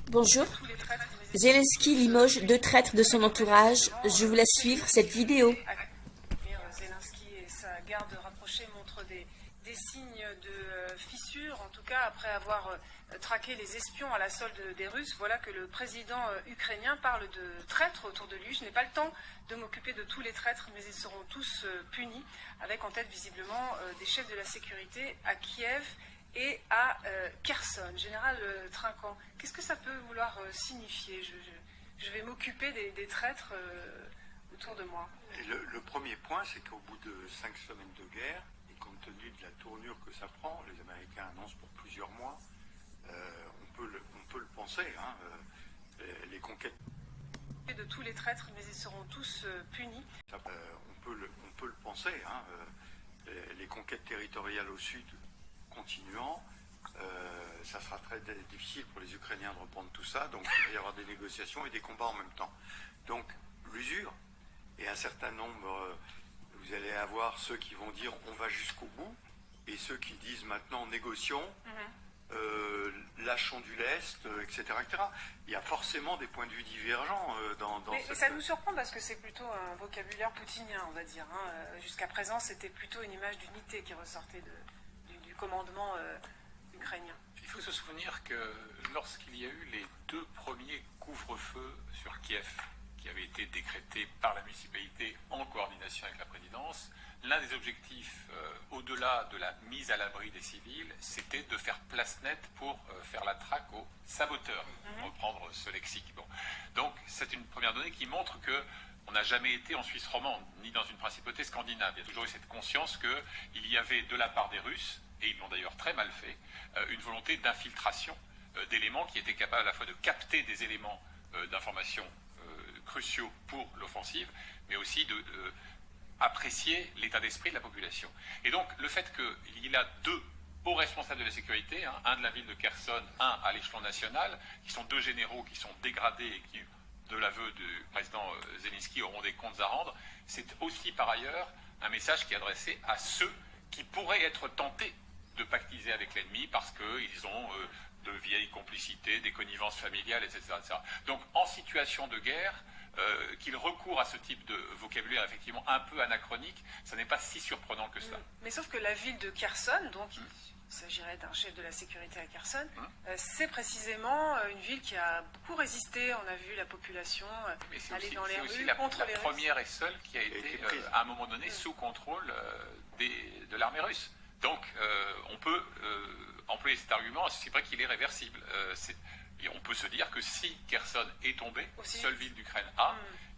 Bonjour. Zelensky limoge 2 traîtres de son entourage. Je vous laisse suivre cette vidéo. Zelensky et sa garde rapprochée montrent des signes de fissure, en tout cas après avoir traqué les espions à la solde des Russes. Voilà que le président ukrainien parle de traîtres autour de lui. Je n'ai pas le temps de m'occuper de tous les traîtres, mais ils seront tous punis, avec en tête visiblement des chefs de la sécurité à Kiev et à Kherson. Général Trinquant, qu'est-ce que ça peut vouloir signifier? Je vais m'occuper des traîtres autour de moi. Et le premier point, c'est qu'au bout de 5 semaines de guerre, et compte tenu de la tournure que ça prend, les Américains annoncent pour plusieurs mois, on peut le penser, hein, les conquêtes... De tous les traîtres, mais ils seront tous punis. On peut le penser, hein, les conquêtes territoriales au sud continuant, ça sera très difficile pour les Ukrainiens de reprendre tout ça, donc il va y avoir des négociations et des combats en même temps. Donc l'usure, et un certain nombre, vous allez avoir ceux qui vont dire on va jusqu'au bout, et ceux qui disent maintenant négocions, lâchons du lest, etc., etc. Il y a forcément des points de vue divergents dans mais ça nous surprend parce que c'est plutôt un vocabulaire poutinien, on va dire. Hein. Jusqu'à présent, c'était plutôt une image d'unité qui ressortait du commandement ukrainien. Il faut se souvenir que lorsqu'il y a eu les 2 premiers couvre-feux sur Kiev, qui avaient été décrétés par la municipalité en coordination avec la présidence, l'un des objectifs, au-delà de la mise à l'abri des civils, c'était de faire place nette pour faire la traque aux saboteurs, pour reprendre ce lexique. Bon. Donc c'est une première donnée qui montre que on n'a jamais été en Suisse romande, ni dans une principauté scandinave. Il y a toujours eu cette conscience qu'il y avait de la part des Russes, et ils l'ont d'ailleurs très mal fait, une volonté d'infiltration d'éléments qui étaient capables à la fois de capter des éléments d'information cruciaux pour l'offensive, mais aussi de apprécier l'état d'esprit de la population. Et donc le fait qu'il y a 2 hauts responsables de la sécurité, hein, un de la ville de Kherson, un à l'échelon national, qui sont 2 généraux qui sont dégradés et qui, de l'aveu du président Zelensky, auront des comptes à rendre, c'est aussi par ailleurs un message qui est adressé à ceux qui pourraient être tentés de pactiser avec l'ennemi parce qu'ils ont de vieilles complicités, des connivences familiales, etc., etc. Donc en situation de guerre, qu'il recourt à ce type de vocabulaire effectivement un peu anachronique, ça n'est pas si surprenant que cela. Mais sauf que la ville de Kherson, donc il s'agirait d'un chef de la sécurité à Kherson, c'est précisément une ville qui a beaucoup résisté. On a vu la population aller dans les rues contre les Russes. La première et seule qui a été à un moment donné sous contrôle de l'armée russe. Donc on peut employer cet argument, c'est vrai qu'il est réversible. Et on peut se dire que si Kherson est tombé, seule ville d'Ukraine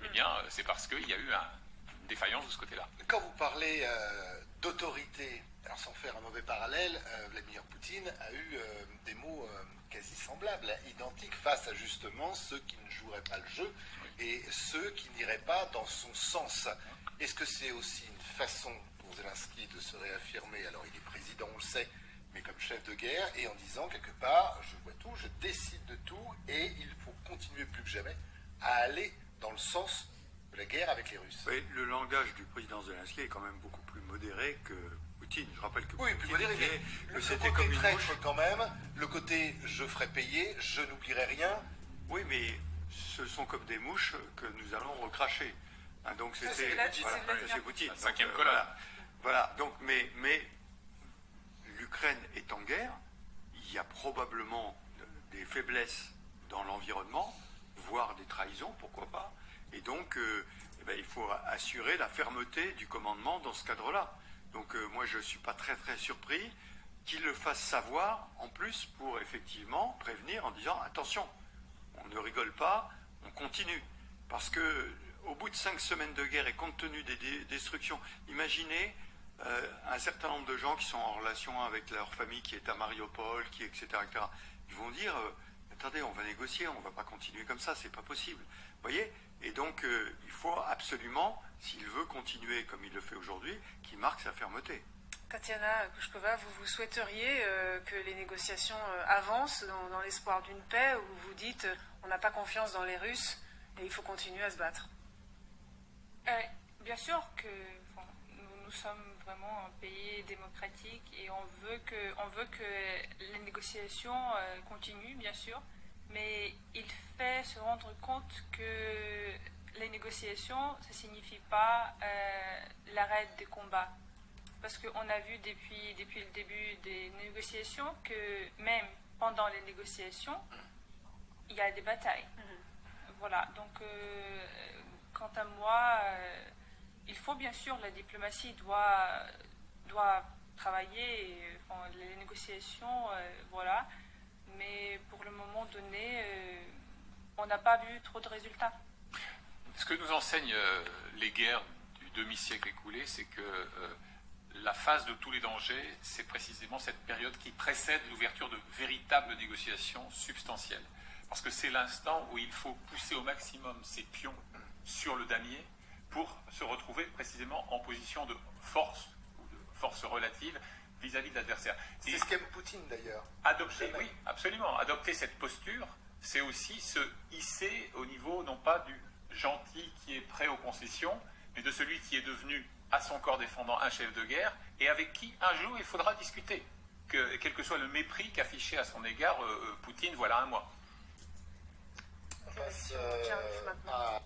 eh bien c'est parce qu'il y a eu une défaillance de ce côté-là. Quand vous parlez d'autorité, alors sans faire un mauvais parallèle, Vladimir Poutine a eu des mots quasi semblables, hein, identiques, face à justement ceux qui ne joueraient pas le jeu et ceux qui n'iraient pas dans son sens. Est-ce que c'est aussi une façon pour Zelensky de se réaffirmer, alors il est président, on le sait, mais comme chef de guerre, et en disant quelque part, je vois tout, je décide de tout, et il faut continuer plus que jamais à aller dans le sens de la guerre avec les Russes. Oui, le langage du président Zelensky est quand même beaucoup plus modéré que Poutine. Je rappelle que oui, Poutine plus modéré, disait le c'était côté comme une traître mouche. quand même, le côté je ferai payer, je n'oublierai rien. Oui, mais ce sont comme des mouches que nous allons recracher. Hein, donc c'était c'est Poutine. La 5e colonne. Voilà. Donc, mais l'Ukraine est en guerre. Il y a probablement des faiblesses dans l'environnement, voire des trahisons, pourquoi pas. Et donc, il faut assurer la fermeté du commandement dans ce cadre-là. Donc, moi, je ne suis pas très très surpris qu'il le fasse savoir, en plus, pour effectivement prévenir en disant attention, on ne rigole pas, on continue. Parce que au bout de 5 semaines de guerre et compte tenu des destructions, imaginez un certain nombre de gens qui sont en relation avec leur famille qui est à Mariupol, etc., etc. Ils vont dire attendez, on va négocier, on ne va pas continuer comme ça, c'est pas possible. Vous voyez? Et donc il faut absolument, s'il veut continuer comme il le fait aujourd'hui, qu'il marque sa fermeté. Tatiana Kouchkova, vous souhaiteriez que les négociations avancent dans l'espoir d'une paix, ou vous dites on n'a pas confiance dans les Russes et il faut continuer à se battre? Bien sûr que nous sommes vraiment un pays démocratique et on veut que les négociations continuent, bien sûr. mais il fait se rendre compte que les négociations, ça ne signifie pas l'arrêt des combats. Parce qu'on a vu depuis le début des négociations que même pendant les négociations, il y a des batailles. Voilà, donc quant à moi, il faut bien sûr, la diplomatie doit travailler, enfin, les négociations, voilà, mais pour le moment donné, on n'a pas vu trop de résultats. Ce que nous enseignent les guerres du demi-siècle écoulé, c'est que la phase de tous les dangers, c'est précisément cette période qui précède l'ouverture de véritables négociations substantielles. Parce que c'est l'instant où il faut pousser au maximum ses pions sur le damier pour se retrouver précisément en position de force, ou de force relative, vis-à-vis de l'adversaire. C'est ce qu'aime Poutine d'ailleurs. Adopter, oui, absolument. Adopter cette posture, c'est aussi se hisser au niveau, non pas du gentil qui est prêt aux concessions, mais de celui qui est devenu, à son corps défendant, un chef de guerre, et avec qui, un jour, il faudra discuter. Quel que soit le mépris qu'affichait à son égard Poutine voilà un mois. On passe J'arrive maintenant. à